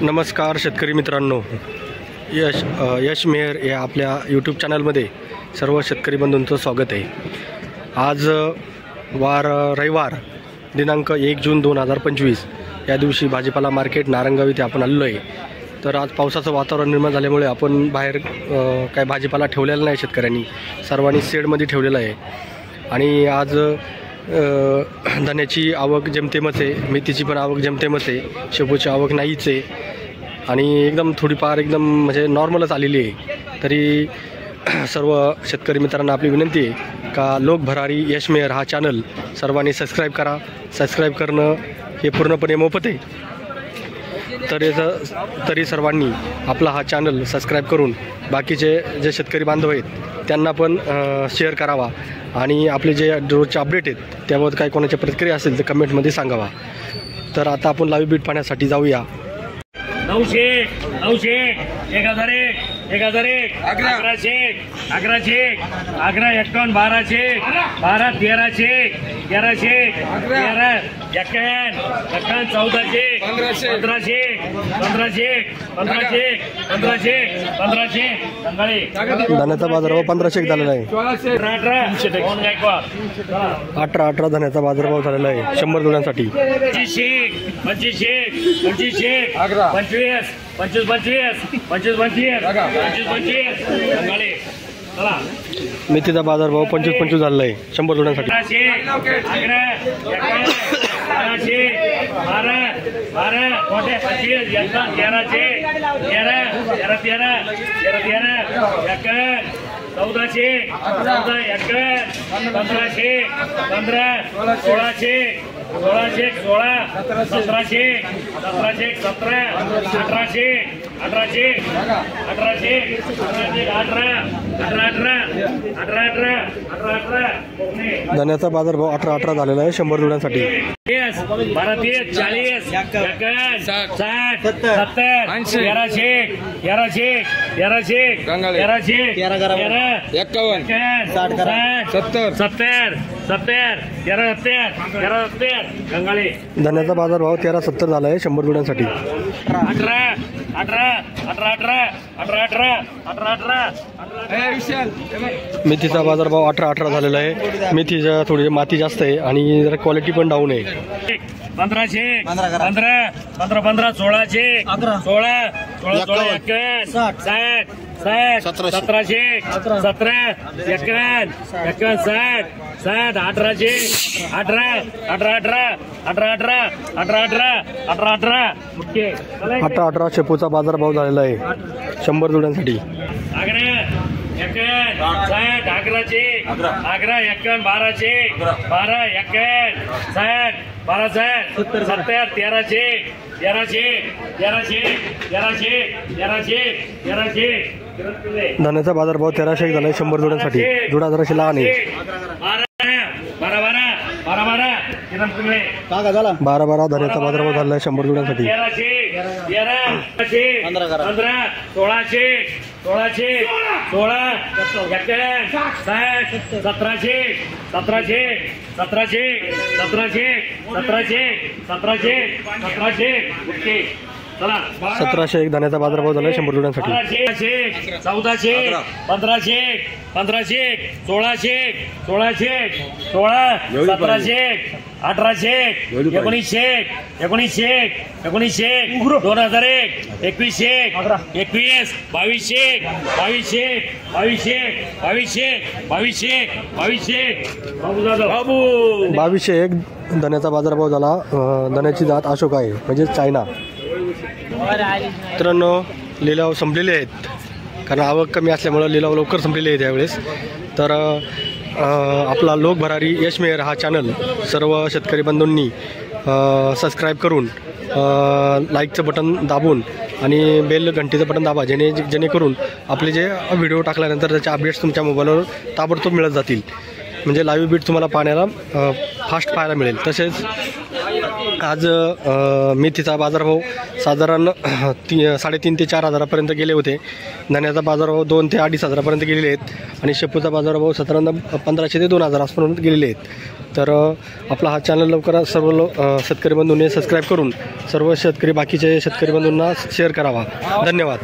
नमस्कार शेतकरी मित्रांनो, यश मेहर या आपल्या यूट्यूब चॅनलमध्ये सर्व शेतकरी बंधूंचं स्वागत आहे। आज रविवार दिनांक 1 जून 2025 या दिवशी भाजीपाला मार्केट नारंगाव इथे आपण आलेलो आहे। तर आज पावसाचं वातावरण निर्माण झाल्यामुळे आपण बाहेर काय भाजीपाला ठेवलेला नाही, शेतकऱ्यांनी सर्वांनी शेडमध्ये ठेवलेला आहे। आणि आज धान्याची आवक जेमतेमच आहे, मेथीची पण आवक जेमतेमच आहे, शेपूची आवक नाहीच आहे आणि एकदम थोडीफार एकदम म्हणजे नॉर्मलच आलेली आहे। तरी सर्व शेतकरी मित्रांना आपली विनंती आहे का लोक भरारी यश मेहर हा चॅनल सर्वांनी सबस्क्राईब करा। सबस्क्राईब करणं हे पूर्णपणे मोफत आहे। तरी सर्वांनी आपला हा चॅनल सबस्क्राईब करून बाकीचे जे शेतकरी बांधव आहेत त्यांना पण शेअर करावा आणि आपले जे रोजचे अपडेट आहेत त्याबाबत काही कोणाच्या प्रतिक्रिया असेल तर कमेंटमध्ये सांगावा। तर आता आपण लाईव्ह बीट पाहण्यासाठी जाऊया। 900 1001 1001 1101 1100 1100 11 51 1200 12 1300 1100 13 51 51 1400 1500 1500 1500 1500 1500 संगाळे धान्याचा बाजारभाव 1500 झालेला आहे। 18 धान्याचा बाजारभाव झालेला आहे 100 जोड्यांसाठी। 25 बाजारभाव 25 झालेला आहे 100 जोड्यांसाठी। 1400 1500 15 1600 1600 16 1700 1700 17 1800 1800 1800 18 धान्याचा बाजारभाव 18 झालेला आहे 100 जोड्यांसाठी। 12 30 40 51 60 70 1100 1100 1100 1100 51 70 70 70 11 गंगाळे धान्याचा बाजारभाव 1370 झाला आहे 100 जोड्यांसाठी। 18 मेथीचा बाजारभाव 18 झालेला आहे। मेथीचा थोडी माती जास्त आहे आणि जरा क्वालिटी पण डाऊन आहे। 1500 15 15 15 1600 16 16 61 60 17 1700 17 51 51 60 60 1800 18 18 शेपूचा बाजारभाव झालेला आहे 100 जोड्यांसाठी। 11 51 1200 12 51 60 12 70 1300 1100 धान्याचा बाजारभाव 1300 झाला आहे 100 जोड्यांसाठी। जोडा जराशी लहान आहे। 12 धान्याचा बाजारभाव झाला आहे 100 जोड्यांसाठी। 15 1600 1600 16 51 60 1700 1700 1700 1700 1700 1700 1701 धान्याचा बाजारभाव झाला आहे 100 जोड्यांसाठी। 1400 1500 1500 1600 1600 16 1700 1800 1900 1900 1900 2001 2100 21 2200 2200 2200 2200 बाबू 2201 धान्याचा बाजारभाव झाला। धान्याची जात अशोक आहे म्हणजे चायना। मित्रांनो लिलाव संपलेले आहेत कारण आवक कमी असल्यामुळे लिलाव लवकर संपलेले आहेत यावेळेस। तर आपला लोक भरारी यश मेहर हा चॅनल सर्व शेतकरी बंधूंनी सबस्क्राईब करून लाईकचं बटन दाबून आणि बेल घंटीचं बटन दाबा जेणेकरून आपले जे व्हिडिओ टाकल्यानंतर त्याचे अपडेट्स तुमच्या मोबाईलवर ताबडतोब मिळत जातील। म्हणजे लाईव्ह बीट तुम्हाला पाहण्याला फास्ट पाहायला मिळेल। तसेच आज मेथीचा बाजारभाव साधारण 3.5 ते 4 हजारापर्यंत गेले होते. धण्याचा बाजारभाव 2 ते 2.5 हजारापर्यंत गेलेले आहेत आणि शेपूचा बाजारभाव साधारणतः 1500 ते 2000 आसपर्यंत गेलेले आहेत. तर आपला हा चॅनल लवकरात सर्व शेतकरी बंधूंनी सबस्क्राईब करून सर्व बाकीचे शेतकरी बंधूंना शेअर करावा. धन्यवाद.